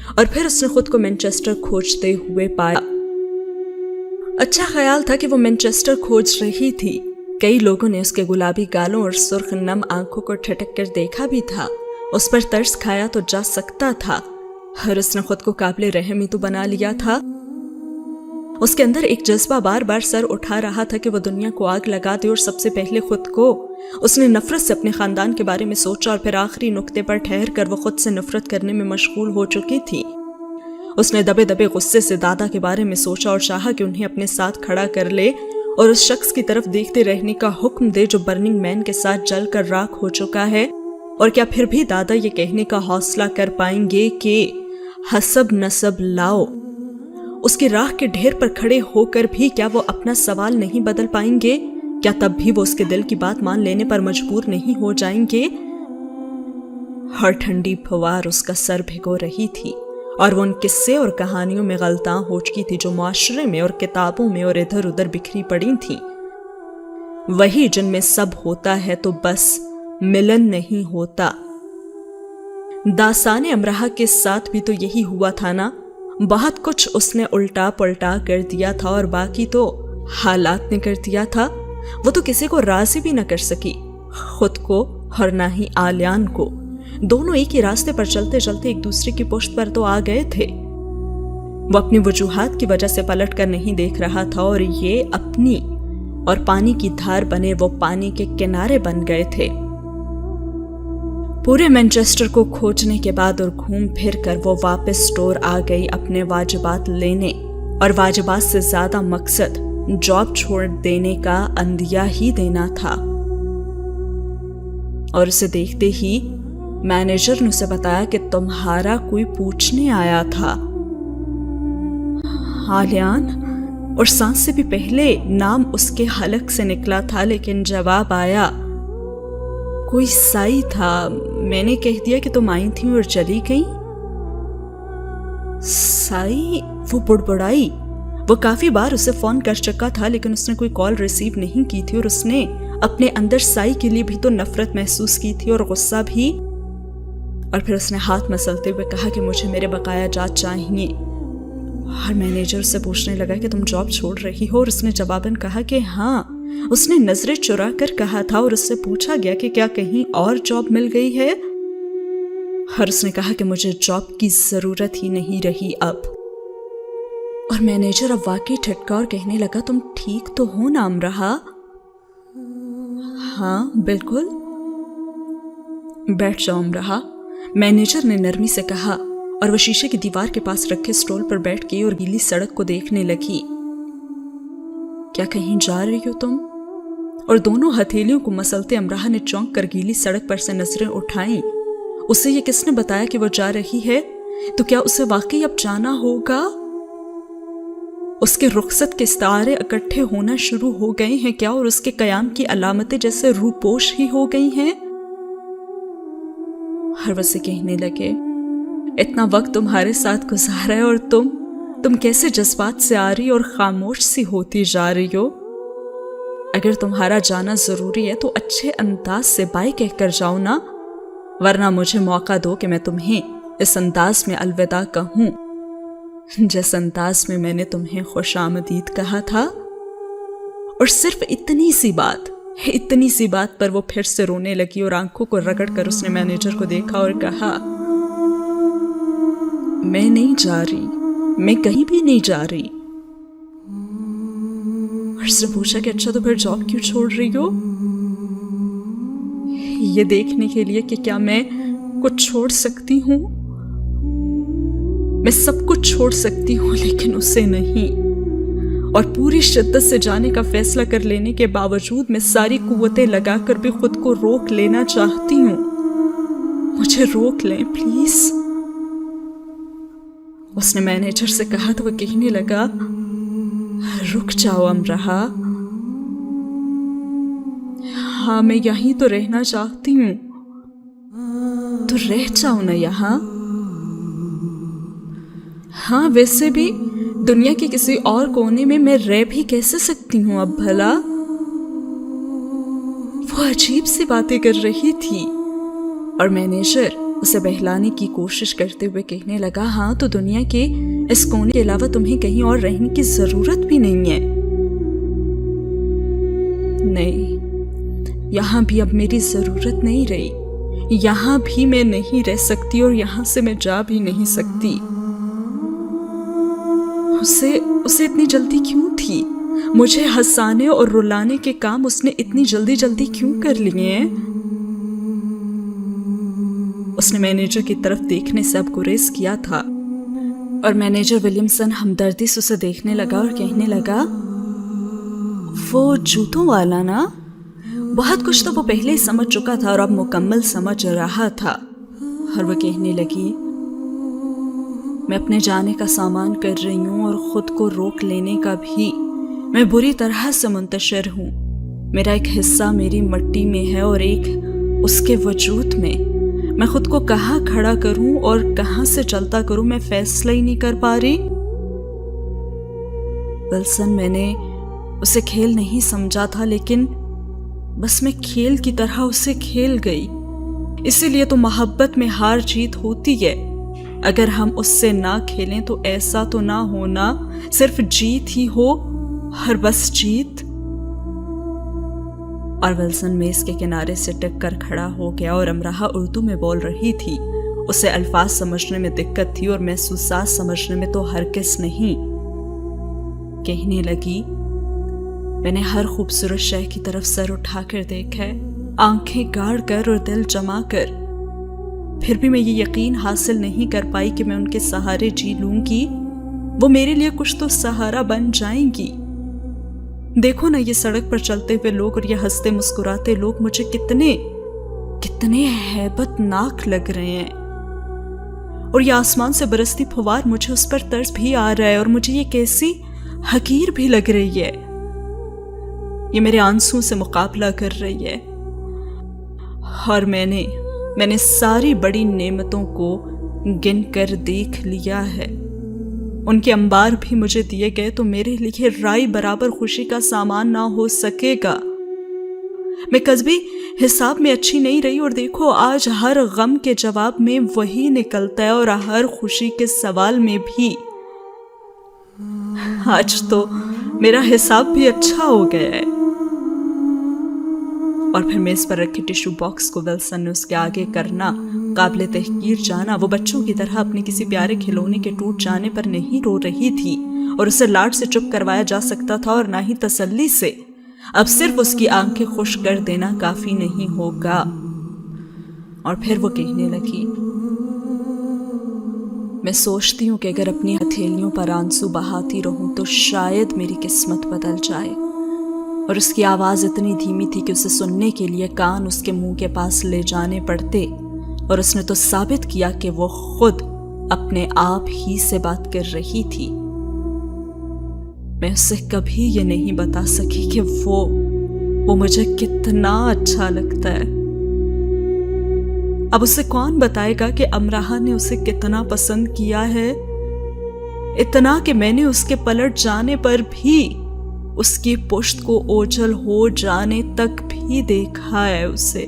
اور پھر اس نے خود کو مینچسٹر کھوجتے ہوئے پایا. اچھا خیال تھا کہ وہ مینچسٹر کھوج رہی تھی. کئی لوگوں نے اس کے گلابی گالوں اور سرخ نم آنکھوں کو ٹھٹک کر دیکھا بھی تھا. اس پر ترس کھایا تو جا سکتا تھا، اور اس نے خود کو قابل رحم ہی تو بنا لیا تھا. اس کے اندر ایک جذبہ بار بار سر اٹھا رہا تھا کہ وہ دنیا کو آگ لگا دے، اور سب سے پہلے خود کو. اس نے نفرت سے اپنے خاندان کے بارے میں سوچا، اور پھر آخری نقطے پر ٹھہر کر وہ خود سے نفرت کرنے میں مشغول ہو چکی تھی. اس نے دبے دبے غصے سے دادا کے بارے میں سوچا اور چاہا کہ انہیں اپنے ساتھ کھڑا کر لے اور اس شخص کی طرف دیکھتے رہنے کا حکم دے جو برننگ مین کے ساتھ جل کر راکھ ہو چکا ہے. اور کیا پھر بھی دادا یہ کہنے کا حوصلہ کر پائیں گے کہ حسب نسب لاؤ؟ اس کی راہ کے ڈھیر پر کھڑے ہو کر بھی کیا وہ اپنا سوال نہیں بدل پائیں گے؟ کیا تب بھی وہ اس کے دل کی بات مان لینے پر مجبور نہیں ہو جائیں گے؟ ہر ٹھنڈی پھوار اس کا سر بھگو رہی تھی، اور وہ ان قصے اور کہانیوں میں غلطاں ہو چکی تھی جو معاشرے میں اور کتابوں میں اور ادھر ادھر بکھری پڑی تھیں. وہی جن میں سب ہوتا ہے تو بس ملن نہیں ہوتا. داستان امرہا کے ساتھ بھی تو یہی ہوا تھا نا. بہت کچھ اس نے الٹا پلٹا کر دیا تھا اور باقی تو حالات نے کر دیا تھا. وہ تو کسی کو راضی بھی نہ کر سکی، خود کو اور نہ ہی آلیان کو. دونوں ایک ہی راستے پر چلتے چلتے ایک دوسرے کی پشت پر تو آ گئے تھے. وہ اپنی وجوہات کی وجہ سے پلٹ کر نہیں دیکھ رہا تھا، اور یہ اپنی اور پانی کی دھار بنے وہ پانی کے کنارے بن گئے تھے. پورے مینچسٹر کو کھوجنے کے بعد اور گھوم پھر کر وہ واپس سٹور آ گئی اپنے واجبات لینے، اور واجبات سے زیادہ مقصد جاب چھوڑ دینے کا اندیہ ہی دینا تھا. اور اسے دیکھتے ہی مینیجر نے اسے بتایا کہ تمہارا کوئی پوچھنے آیا تھا. آلیان، اور سانس سے بھی پہلے نام اس کے حلق سے نکلا تھا، لیکن جواب آیا کوئی سائی تھا. میں نے کہہ دیا کہ تم آئی تھیں اور چلی گئیں. سائی؟ وہ بڑبڑائی. وہ کافی بار اسے فون کر چکا تھا لیکن اس نے کوئی کال ریسیو نہیں کی تھی، اور اس نے اپنے اندر سائی کے لیے بھی تو نفرت محسوس کی تھی اور غصہ بھی. اور پھر اس نے ہاتھ مسلتے ہوئے کہا کہ مجھے میرے بقایا جات چاہیے. اور مینیجر سے پوچھنے لگا کہ تم جاب چھوڑ رہی ہو، اور اس نے جواباً کہا کہ ہاں. اس نے نظریں چرا کر کہا تھا، اور اس سے پوچھا گیا کہ کیا کہیں اور جاب مل گئی ہے. اور اس نے کہا کہ مجھے جاب کی ضرورت ہی نہیں رہی اب. اور مینیجر اب واقعی ٹھٹکا اور کہنے لگا تم ٹھیک تو ہو نا امرہا؟ ہاں بالکل. بیٹھ جاؤ امرہا، مینیجر نے نرمی سے کہا، اور وہ شیشے کی دیوار کے پاس رکھے سٹول پر بیٹھ گئی اور گیلی سڑک کو دیکھنے لگی. کیا کہیں جا رہی ہو تم؟ اور دونوں ہتھیلیوں کو مسلتے امرہا نے چونک کر گیلی سڑک پر سے نظریں اٹھائیں. اسے یہ کس نے بتایا کہ وہ جا رہی ہے؟ تو کیا اسے واقعی اب جانا ہوگا؟ اس کے رخصت کے ستارے اکٹھے ہونا شروع ہو گئے ہیں کیا، اور اس کے قیام کی علامتیں جیسے روپوش ہی ہو گئی ہیں؟ ہر وسے کہنے لگے اتنا وقت تمہارے ساتھ گزارا ہے، اور تم کیسے جذبات سے آ رہی اور خاموش سی ہوتی جا رہی ہو. اگر تمہارا جانا ضروری ہے تو اچھے انداز سے بائی کہہ کر جاؤ نا، ورنہ مجھے موقع دو کہ میں تمہیں اس انداز میں الوداع کہوں جس انداز میں میں نے تمہیں خوش آمدید کہا تھا. اور صرف اتنی سی بات इतनी सी बात पर वो फिर से रोने लगी और आंखों को रगड़ कर उसने मैनेजर को देखा और कहा, मैं नहीं जा रही, मैं कहीं भी नहीं जा रही। और उसने पूछा कि अच्छा तो फिर जॉब क्यों छोड़ रही हो? ये देखने के लिए कि क्या मैं कुछ छोड़ सकती हूँ? मैं सब कुछ छोड़ सकती हूँ लेकिन उसे नहीं। और पूरी शिद्दत से जाने का फैसला कर लेने के बावजूद मैं सारी कुव्वतें लगाकर भी खुद को रोक लेना चाहती हूँ। मुझे रोक लें प्लीज। उसने मैनेजर से कहा तो वो कहने लगा, रुक जाओ अमराहा, हाँ मैं यहीं तो रहना चाहती हूँ, तो रह जाओ ना यहाँ। हाँ वैसे भी दुनिया के किसी और कोने में मैं रह भी कैसे सकती हूँ अब भला? वो अजीब सी बातें कर रही थी और मैनेजर उसे बहलाने की कोशिश करते हुए कहने लगा, हाँ तो दुनिया के इस कोने के अलावा तुम्हें कहीं और रहने की जरूरत भी नहीं है। नहीं, यहाँ भी अब मेरी जरूरत नहीं रही, यहाँ भी मैं नहीं रह सकती और यहाँ से मैं जा भी नहीं सकती। उसे इतनी जल्दी क्यों थी? मुझे हंसाने और रुलाने के काम उसने इतनी जल्दी जल्दी क्यों कर लिए हैं? उसने मैनेजर की तरफ देखने से अब गुरेज किया था और मैनेजर विलियमसन हमदर्दी से उसे देखने लगा और कहने लगा, वो जूतों वाला ना? बहुत कुछ तो वो पहले ही समझ चुका था और अब मुकम्मल समझ रहा था। और वो कहने लगी, मैं अपने जाने का सामान कर रही हूँ और खुद को रोक लेने का भी। मैं बुरी तरह से मुंतशिर हूँ। मेरा एक हिस्सा मेरी मिट्टी में है और एक उसके वजूद में। मैं खुद को कहाँ खड़ा करूँ और कहाँ से चलता करूँ मैं फैसला ही नहीं कर पा रही। विल्सन, मैंने उसे खेल नहीं समझा था लेकिन बस मैं खेल की तरह उसे खेल गई। इसीलिए तो मोहब्बत में हार जीत होती है। अगर हम उससे ना खेलें तो ऐसा तो ना होना सिर्फ जीत ही हो और बस जीत। और विल्सन मेज के किनारे से टिक कर खड़ा हो गया और अमराहा उर्दू में बोल रही थी। उसे अल्फाज समझने में दिक्कत थी और महसूसात समझने में तो हरगिज़ नहीं। कहने लगी, मैंने हर खूबसूरत शय की तरफ सर उठाकर देखा है, आंखें गाड़ कर और दिल जमा कर, फिर भी मैं ये यकीन हासिल नहीं कर पाई कि मैं उनके सहारे जी लूंगी, वो मेरे लिए कुछ तो सहारा बन जाएंगी। देखो ना ये सड़क पर चलते हुए लोग और ये हंसते मुस्कुराते लोग मुझे कितने कितने हैबतनाक लग रहे हैं। और ये आसमान से बरसती फुवार मुझे उस पर तरस भी आ रहा है और मुझे ये कैसी हकीर भी लग रही है। ये मेरे आंसुओं से मुकाबला कर रही है। और मैंने सारी बड़ी नेमतों को गिन कर देख लिया है। उनके अंबार भी मुझे दिए गए तो मेरे लिए राई बराबर खुशी का सामान ना हो सकेगा। मैं कभी हिसाब में अच्छी नहीं रही और देखो आज हर गम के जवाब में वही निकलता है और हर खुशी के सवाल में भी। आज तो मेरा हिसाब भी अच्छा हो गया है। और फिर मेज पर रखे टिश्यू बॉक्स को विल्सन ने उसके आगे करना काबिले तहकीर जाना। वो बच्चों की तरह अपने किसी प्यारे खिलौने के टूट जाने पर नहीं रो रही थी और उसे लाड से चुप करवाया जा सकता था और ना ही तसल्ली से। अब सिर्फ उसकी आंखें खुश कर देना काफी नहीं होगा। और फिर वो कहने लगी, मैं सोचती हूँ कि अगर अपनी हथेलियों पर आंसू बहाती रहूं तो शायद मेरी किस्मत बदल जाए। और उसकी आवाज इतनी धीमी थी कि उसे सुनने के लिए कान उसके मुंह के पास ले जाने पड़ते। और उसने तो साबित किया कि वो खुद अपने आप ही से बात कर रही थी। मैं उसे कभी ये नहीं बता सकी कि वो मुझे कितना अच्छा लगता है। अब उसे कौन बताएगा कि अमराहा ने उसे कितना पसंद किया है, इतना कि मैंने उसके पलट जाने पर भी उसकी पुश्त को ओझल हो जाने तक भी देखा है उसे।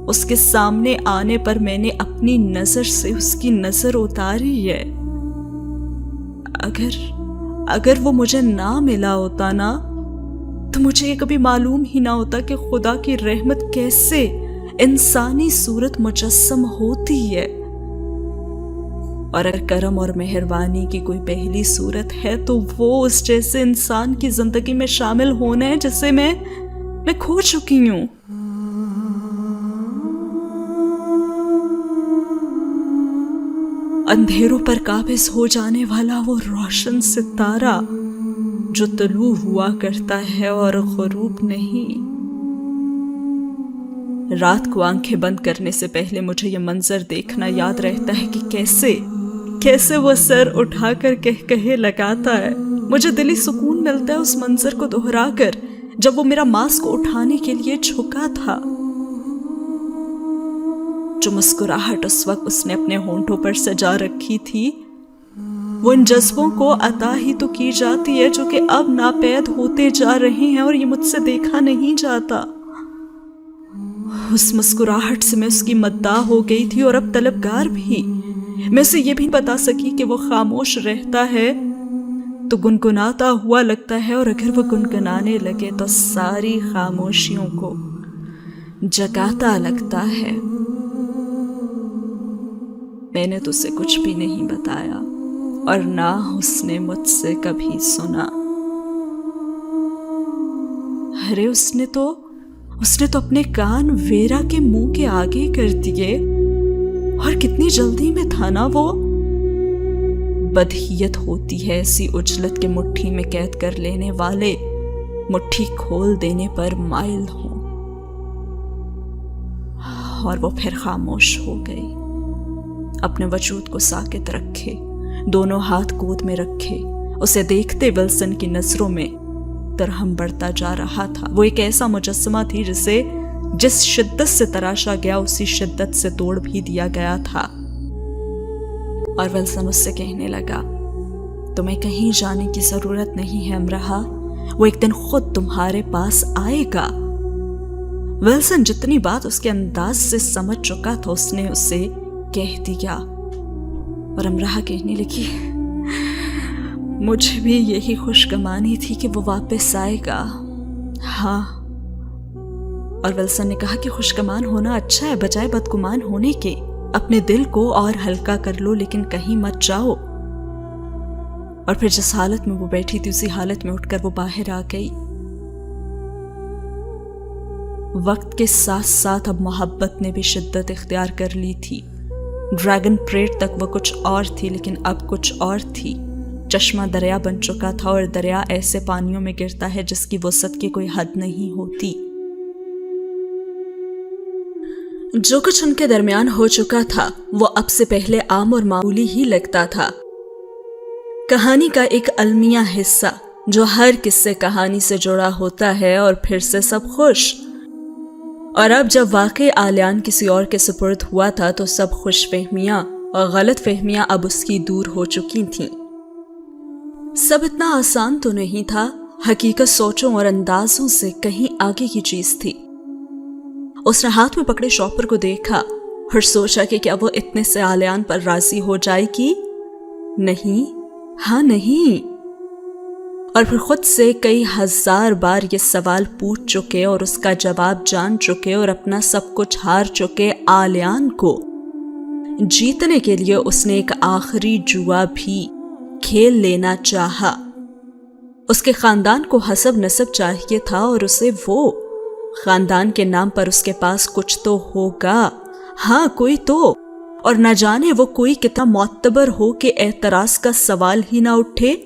उसके सामने आने पर मैंने अपनी नजर से उसकी नजर उतारी है। अगर वो मुझे ना मिला होता ना تو مجھے یہ کبھی معلوم ہی نہ ہوتا کہ خدا کی رحمت کیسے انسانی صورت مجسم ہوتی ہے، اور اگر کرم اور مہربانی کی کوئی پہلی صورت ہے تو وہ اس جیسے انسان کی زندگی میں شامل ہونا ہے جسے میں کھو چکی ہوں۔ اندھیروں پر قابض ہو جانے والا وہ روشن ستارہ جو طلوع ہوا کرتا ہے اور غروب نہیں۔ رات کو آنکھیں بند کرنے سے پہلے مجھے یہ منظر دیکھنا یاد رہتا ہے کہ کیسے وہ سر اٹھا کر کہے لگاتا ہے۔ مجھے دلی سکون ملتا ہے اس منظر کو دہرا کر جب وہ میرا ماسک اٹھانے کے لیے جھکا تھا۔ جو مسکراہٹ اس وقت اس نے اپنے ہونٹوں پر سجا رکھی تھی، وہ ان جذبوں کو عطا ہی تو کی جاتی ہے جو کہ اب ناپید ہوتے جا رہے ہیں اور یہ مجھ سے دیکھا نہیں جاتا۔ اس مسکراہٹ سے میں اس کی مداح ہو گئی تھی اور اب طلبگار بھی۔ میں اسے یہ بھی بتا سکی کہ وہ خاموش رہتا ہے تو گنگناتا ہوا لگتا ہے، اور اگر وہ گنگنانے لگے تو ساری خاموشیوں کو جگاتا لگتا ہے۔ میں نے تو اسے کچھ بھی نہیں بتایا اور نہ اس نے مجھ سے کبھی سنا۔ ارے اس نے تو اپنے کان ویرا کے منہ کے آگے کر دیے، اور کتنی جلدی میں تھا نا وہ۔ بدہیت ہوتی ہے ایسی عجلت کے مٹھی میں قید کر لینے والے مٹھی کھول دینے پر مائل ہوں۔ اور وہ پھر خاموش ہو گئی، اپنے وجود کو ساکت رکھے، دونوں ہاتھ گود میں رکھے، اسے دیکھتے ولسن کی نظروں میں درہم بڑھتا جا رہا تھا۔ وہ ایک ایسا مجسمہ تھی جس شدت سے تراشا گیا اسی شدت سے توڑ بھی دیا گیا تھا۔ اور ولسن اس سے کہنے لگا، تمہیں کہیں جانے کی ضرورت نہیں ہے امرہا، وہ ایک دن خود تمہارے پاس آئے گا۔ ولسن جتنی بات اس کے انداز سے سمجھ چکا تھا اس نے اسے کہہ دیا، اور امرہا کہنے لگی، مجھے بھی یہی خوشگمانی تھی کہ وہ واپس آئے گا۔ ہاں، اور ولسن نے کہا کہ خوشگمان ہونا اچھا ہے بجائے بدگمان ہونے کے۔ اپنے دل کو اور ہلکا کر لو لیکن کہیں مت جاؤ۔ اور پھر جس حالت میں وہ بیٹھی تھی اسی حالت میں اٹھ کر وہ باہر آ گئی۔ وقت کے ساتھ ساتھ اب محبت نے بھی شدت اختیار کر لی تھی۔ ڈریگن پریٹ تک وہ کچھ اور تھی لیکن اب کچھ اور تھی۔ چشمہ دریا بن چکا تھا، اور دریا ایسے پانیوں میں گرتا ہے جس کی وسعت کی کوئی حد نہیں ہوتی۔ جو کچھ ان کے درمیان ہو چکا تھا وہ اب سے پہلے عام اور معمولی ہی لگتا تھا۔ کہانی کا ایک المیہ حصہ جو ہر قصے کہانی سے جڑا ہوتا ہے، اور پھر سے سب خوش۔ اور اب جب واقعی آلیان کسی اور کے سپرد ہوا تھا تو سب خوش فہمیاں اور غلط فہمیاں اب اس کی دور ہو چکی تھیں۔ سب اتنا آسان تو نہیں تھا، حقیقت سوچوں اور اندازوں سے کہیں آگے کی چیز تھی۔ اس نے ہاتھ میں پکڑے شاپر کو دیکھا اور سوچا کہ کیا وہ اتنے سے آلیان پر راضی ہو جائے گی؟ نہیں، ہاں نہیں۔ اور پھر خود سے کئی ہزار بار یہ سوال پوچھ چکے اور اس کا جواب جان چکے اور اپنا سب کچھ ہار چکے آلیان کو جیتنے کے لیے اس نے ایک آخری جوا بھی کھیل لینا چاہا۔ اس کے خاندان کو حسب نسب چاہیے تھا، اور اسے وہ خاندان کے نام پر اس کے پاس کچھ تو ہوگا، ہاں کوئی تو، اور نہ جانے وہ کوئی کتنا معتبر ہو کہ اعتراض کا سوال ہی نہ اٹھے۔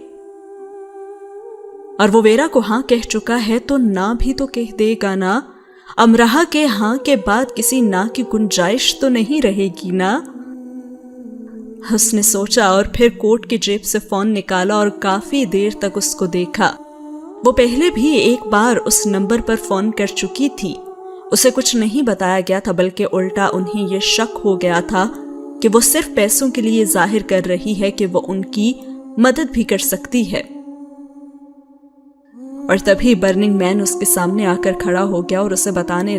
اور وہ ویرا کو ہاں کہہ چکا ہے تو نہ بھی تو کہہ دے گا نا۔ امرہا کے ہاں کے بعد کسی نہ کی گنجائش تو نہیں رہے گی نا۔ اس نے سوچا اور پھر کوٹ کی جیب سے فون نکالا اور کافی دیر تک اس کو دیکھا۔ وہ پہلے بھی ایک بار اس نمبر پر فون کر چکی تھی۔ اسے کچھ نہیں بتایا گیا تھا، بلکہ الٹا انہیں یہ شک ہو گیا تھا کہ وہ صرف پیسوں کے لیے ظاہر کر رہی ہے کہ وہ ان کی مدد بھی کر سکتی ہے۔ اور تبھی برننگ مین اس کے سامنے آ کر کھڑا ہو گیا اور اسے بتانے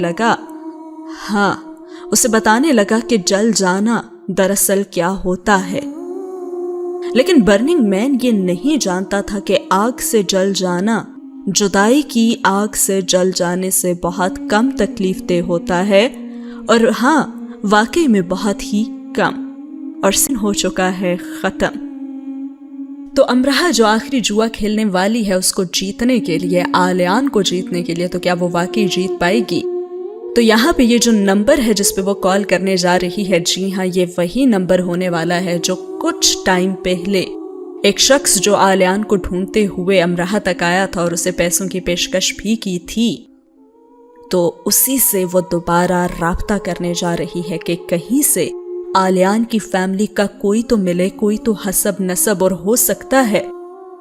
لگا کہ جل جانا دراصل کیا ہوتا ہے۔ لیکن برننگ مین یہ نہیں جانتا تھا کہ آگ سے جل جانا जुदाई की आग से जल जाने से बहुत कम तकलीफ दे होता है, और हाँ वाकई में बहुत ही कम, और सीन हो चुका है खत्म। तो अमराह जो आखिरी जुआ खेलने वाली है उसको जीतने के लिए, आलियान को जीतने के लिए, तो क्या वो वाकई जीत पाएगी? तो यहाँ पे ये जो नंबर है जिस पे वो कॉल करने जा रही है, जी हाँ ये वही नंबर होने वाला है जो कुछ टाइम पहले एक शख्स जो आलियान को ढूंढते हुए अमराह तक आया था और उसे पैसों की पेशकश भी की थी, तो उसी से वो दोबारा राब्ता करने जा रही है कि कहीं से आलियान की फैमिली का कोई तो मिले, कोई तो हसब नसब, और हो सकता है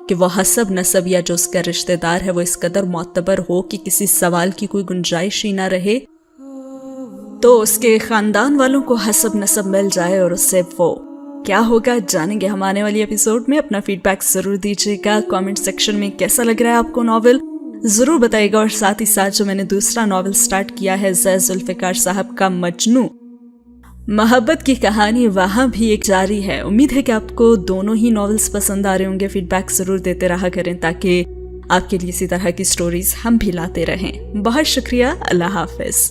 कि वो हसब नसब या जो उसका रिश्तेदार है वो इस कदर मोतबर हो कि किसी सवाल की कोई गुंजाइश ही ना रहे, तो उसके खानदान वालों को हसब नसब मिल जाए और उससे वो क्या होगा जानेंगे हम आने वाली एपिसोड में। अपना फीडबैक जरूर दीजिएगा कमेंट सेक्शन में, कैसा लग रहा है आपको नॉवेल जरूर बताइएगा। और साथ ही साथ जो मैंने दूसरा नॉवेल स्टार्ट किया है ज़ैद जुल्फ़िकार साहब का मजनू, मोहब्बत की कहानी, वहाँ भी एक जारी है। उम्मीद है कि आपको दोनों ही नॉवेल्स पसंद आ रहे होंगे। फीडबैक जरूर देते रहा करें ताकि आपके लिए इसी तरह की स्टोरीज हम भी लाते रहें। बहुत शुक्रिया, अल्लाह हाफिज।